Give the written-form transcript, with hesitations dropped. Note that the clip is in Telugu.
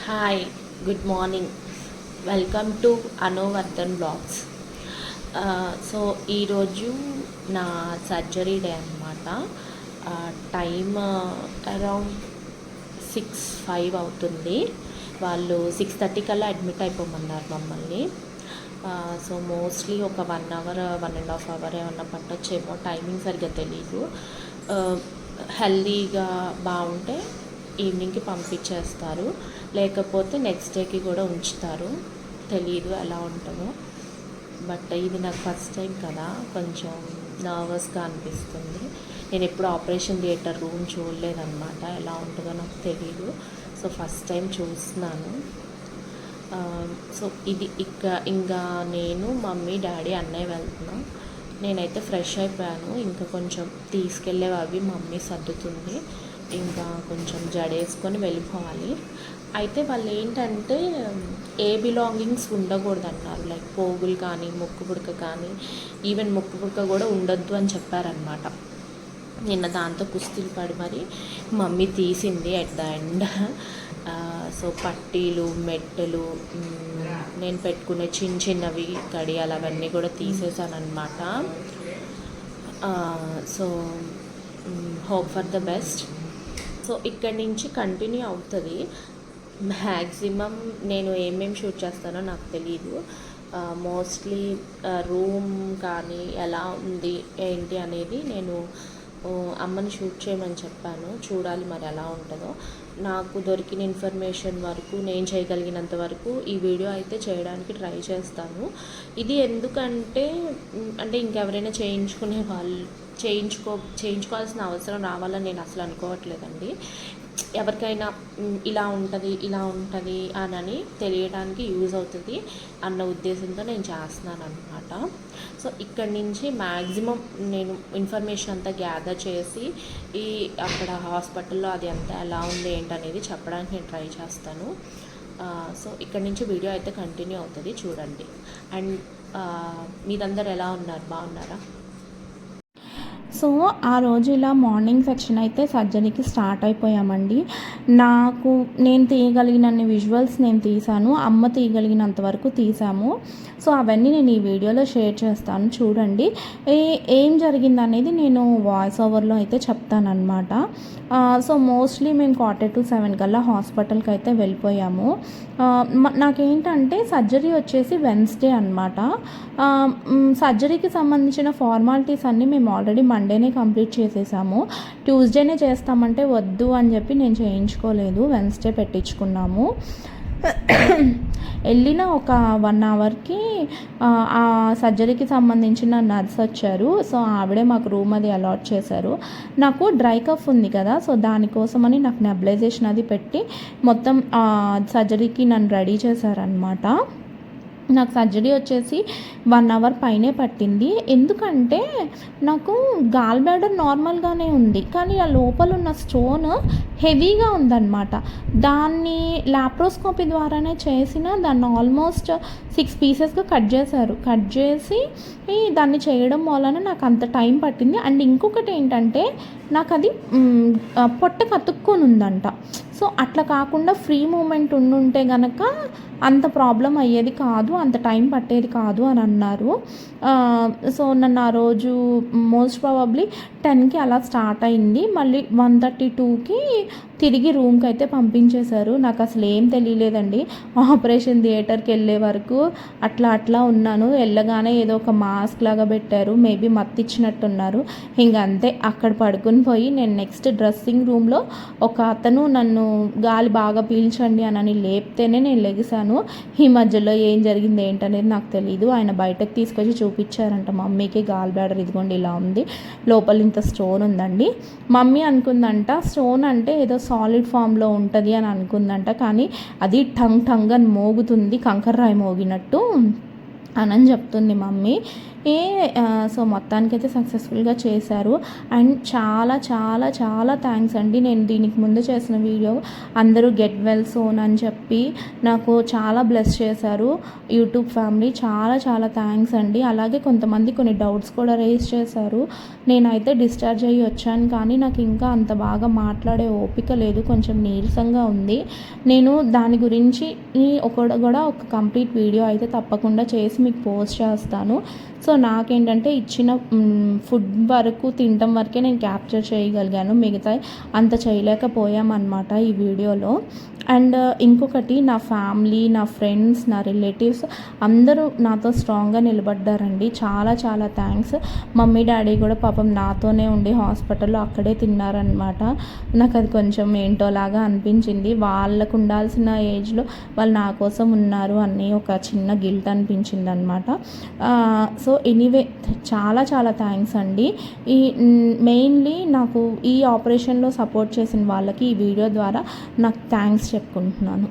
Hi, good morning. Welcome to Anuvardhan blogs. So ఈరోజు నా సర్జరీ డే అనమాట. టైమ్ అరౌండ్ 6:05 అవుతుంది. వాళ్ళు 6:30 కల్లా అడ్మిట్ అయిపోమన్నారు మమ్మల్ని. సో మోస్ట్లీ ఒక 1 అవర్ 1.5 అవర్ ఏమన్నా పట్టొచ్చేమో, టైమింగ్ సరిగ్గా తెలీదు. హెల్దీగా బాగుంటే ఈవినింగ్కి పంపించేస్తారు, లేకపోతే నెక్స్ట్ డేకి కూడా ఉంచుతారు. తెలీదు ఎలా ఉంటుందో. బట్ ఇది నాకు ఫస్ట్ టైం కదా, కొంచెం నర్వస్గా అనిపిస్తుంది. నేను ఎప్పుడు ఆపరేషన్ థియేటర్ రూమ్ చూడలేదన్నమాట, ఎలా ఉంటుందో నాకు తెలీదు. సో ఫస్ట్ టైం చూస్తున్నాను. సో ఇది ఇంకా నేను, మమ్మీ, డాడీ, అన్నయ్య వెళ్తున్నాం. నేనైతే ఫ్రెష్ అయిపోయాను. ఇంకా కొంచెం తీసుకెళ్ళేవి అవి మమ్మీ సర్దుతుంది. ఇంకా కొంచెం జడేసుకొని వెళ్ళిపోవాలి. అయితే వాళ్ళు ఏంటంటే ఏ బిలాంగింగ్స్ ఉండకూడదు అన్నారు. లైక్ పోగులు కానీ, ముక్కు పుడక కానీ, ఈవెన్ ముక్కు పుడక కూడా ఉండొద్దు అని చెప్పారనమాట. నిన్న దాంతో కుస్తీలు పడి మరి మమ్మీ తీసింది ఎట్ ద ఎండ్. సో పట్టీలు, మెట్టెలు, నేను పెట్టుకునే చిన్నవి కడియాలు అవన్నీ కూడా తీసేసాను అనమాట. So hope for the best. So ఇక్కడి నుంచి కంటిన్యూ అవుతుంది. మ్యాక్సిమం నేను ఏమేమి షూట్ చేస్తానో నాకు తెలీదు. మోస్ట్లీ రూమ్ కానీ ఎలా ఉంది ఏంటి అనేది నేను అమ్మని షూట్ చేయమని చెప్పాను. చూడాలి మరి ఎలా ఉంటుందో. నాకు దొరికిన ఇన్ఫర్మేషన్ వరకు, నేను చేయగలిగినంత వరకు ఈ వీడియో అయితే చేయడానికి ట్రై చేస్తాను. ఇది ఎందుకంటే ఇంకెవరైనా చేయించుకోవాల్సిన అవసరం రావాలని నేను అసలు అనుకోవట్లేదండి. ఎవరికైనా ఇలా ఉంటుంది అని తెలియడానికి యూజ్ అవుతుంది అన్న ఉద్దేశంతో నేను చేస్తున్నాను అనమాట. సో ఇక్కడి నుంచి మ్యాక్సిమం నేను ఇన్ఫర్మేషన్ అంతా గ్యాదర్ చేసి అక్కడ హాస్పిటల్లో అది అంతా ఎలా ఉంది ఏంటనేది చెప్పడానికి నేను ట్రై చేస్తాను. సో ఇక్కడి నుంచి వీడియో అయితే కంటిన్యూ అవుతుంది, చూడండి. అండ్ మీరందరూ ఎలా ఉన్నారు, బాగున్నారా? సో ఆ రోజు ఇలా మార్నింగ్ సెక్షన్ అయితే సర్జరీకి స్టార్ట్ అయిపోయామండి. నేను తీయగలిగినన్ని విజువల్స్ నేను తీసాను, అమ్మ తీయగలిగినంత వరకు తీసాము. సో అవన్నీ నేను ఈ వీడియోలో షేర్ చేస్తాను, చూడండి. ఏం జరిగింది అనేది నేను వాయిస్ ఓవర్లో అయితే చెప్తానమాట. సో మోస్ట్లీ మేము 6:45 కల్లా హాస్పిటల్కి అయితే వెళ్ళిపోయాము. నాకేంటంటే సర్జరీ వచ్చేసి వెన్స్డే అనమాట. సర్జరీకి సంబంధించిన ఫార్మాలిటీస్ అన్నీ మేము ఆల్రెడీ మండేనే కంప్లీట్ చేసేసాము. ట్యూస్డేనే చేస్తామంటే వద్దు అని చెప్పి నేను చేయించుకోలేదు, వెన్స్డే పెట్టించుకున్నాము. వెళ్ళిన ఒక 1 అవర్కి ఆ సర్జరీకి సంబంధించిన నర్స్ వచ్చారు. సో ఆవిడే మాకు రూమ్ అది అలాట్ చేశారు. నాకు డ్రై కఫ్ ఉంది కదా, సో దానికోసమని నాకు నెబులైజేషన్ అది పెట్టి మొత్తం సర్జరీకి నన్ను రెడీ చేశారనమాట. నాకు సర్జరీ వచ్చేసి 1 అవర్ పైనే పట్టింది. ఎందుకంటే నాకు గాల్ బ్లాడర్ నార్మల్గానే ఉంది, కానీ ఆ లోపల ఉన్న స్టోన్ హెవీగా ఉందన్నమాట. దాన్ని లాప్రోస్కోపీ ద్వారానే దాన్ని ఆల్మోస్ట్ 6 పీసెస్గా కట్ చేసి దాన్ని చేయడం వలన నాకు అంత టైం పట్టింది. అండ్ ఇంకొకటి ఏంటంటే నాకు అది పొట్టకు అతుక్కొని ఉందంట. సో అట్లా కాకుండా ఫ్రీ మూమెంట్ ఉండుంటే గనక అంత ప్రాబ్లం అయ్యేది కాదు, అంత టైం పట్టేది కాదు అని అన్నారు. సో నన్ను ఆ రోజు మోస్ట్ ప్రాబబ్లీ 10కి అలా స్టార్ట్ అయింది. మళ్ళీ 1:32కి తిరిగి రూమ్కి అయితే పంపించేశారు. నాకు అసలు ఏం తెలియలేదండి. ఆపరేషన్ థియేటర్కి వెళ్ళే వరకు అట్లా ఉన్నాను. వెళ్ళగానే ఏదో ఒక మాస్క్ లాగా పెట్టారు, మేబీ మత్తిచ్చినట్టున్నారు. అంతే అక్కడ పడుకుని పోయి నేను నెక్స్ట్ డ్రెస్సింగ్ రూమ్లో ఒక అతను నన్ను గాలి బాగా పీల్చండి అని లేపితేనే నేను లెగిసాను. ఈ మధ్యలో ఏం జరిగింది ఏంటనేది నాకు తెలియదు. ఆయన బయటకు తీసుకొచ్చి చూపించారంట, మమ్మీకి గాల్ బ్లాడర్ ఇదిగోండి ఇలా ఉంది, లోపల ఇంత స్టోన్ ఉందండి. మమ్మీ అనుకుందంట స్టోన్ అంటే ఏదో సాలిడ్ ఫామ్లో ఉంటుంది అని అనుకుందంట, కానీ అది టంగ్ అని మోగుతుంది, కంకర్రాయి మోగినట్టు అని చెప్తుంది మమ్మీ. సో మొత్తానికైతే సక్సెస్ఫుల్గా చేశారు. అండ్ చాలా చాలా చాలా థ్యాంక్స్ అండి. నేను దీనికి ముందు చేసిన వీడియో అందరూ గెట్ వెల్ సూన్ అని చెప్పి నాకు చాలా బ్లెస్ చేశారు యూట్యూబ్ ఫ్యామిలీ. చాలా చాలా థ్యాంక్స్ అండి. అలాగే కొంతమంది కొన్ని డౌట్స్ కూడా రేస్ చేశారు. నేనైతే డిశ్చార్జ్ అయ్యి వచ్చాను, కానీ నాకు ఇంకా అంత బాగా మాట్లాడే ఓపిక లేదు, కొంచెం నీరసంగా ఉంది. నేను దాని గురించి కూడా ఒక కంప్లీట్ వీడియో అయితే తప్పకుండా చేసి మీకు పోస్ట్ చేస్తాను. సో నాకేంటంటే ఇచ్చిన ఫుడ్ వరకు తినటం వరకే నేను క్యాప్చర్ చేయగలిగాను, మిగతా అంత చేయలేకపోయామన్నమాట ఈ వీడియోలో. అండ్ ఇంకొకటి, నా ఫ్యామిలీ, నా ఫ్రెండ్స్, నా రిలేటివ్స్ అందరూ నాతో స్ట్రాంగ్గా నిలబడ్డారండి. చాలా చాలా థ్యాంక్స్. మమ్మీ డాడీ కూడా పాపం నాతోనే ఉండి హాస్పిటల్లో అక్కడే తిన్నారనమాట. నాకు అది కొంచెం ఏంటోలాగా అనిపించింది. వాళ్ళకు ఉండాల్సిన ఏజ్లో వాళ్ళు నా కోసం ఉన్నారు అని ఒక చిన్న గిల్ట్ అనిపించింది అనమాట. సో ఎనీవే చాలా చాలా థ్యాంక్స్ అండి. మెయిన్లీ నాకు ఈ ఆపరేషన్లో సపోర్ట్ చేసిన వాళ్ళకి ఈ వీడియో ద్వారా నాకు థ్యాంక్స్ చెప్పుకుంటున్నాను.